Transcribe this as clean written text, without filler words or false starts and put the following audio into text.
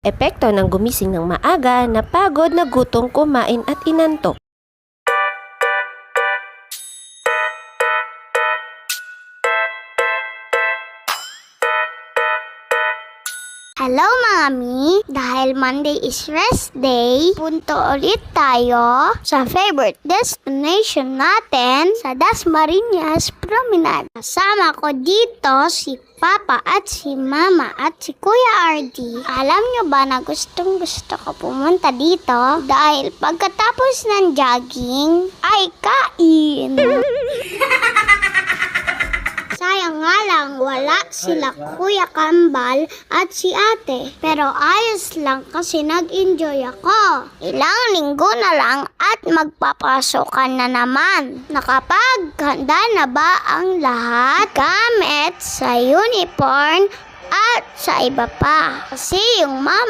Epekto ng gumising ng maaga, napagod, nagutong, kumain at inantok. Hello mga mi! Dahil Monday is rest day, punto ulit tayo sa favorite destination natin sa Dasmariñas Promenade. Kasama ko dito si Papa at si Mama at si Kuya RD. Alam nyo ba na gustong gusto ko pumunta dito dahil pagkatapos ng jogging ay kain. Sayang nga lang wala sila Kuya Kambal at si Ate. Pero ayos lang kasi nag-enjoy ako. Ilang linggo na lang at magpapasokan na naman. Nakapaghanda na ba ang lahat? Gamit sa uniform at sa iba pa. Kasi yung mama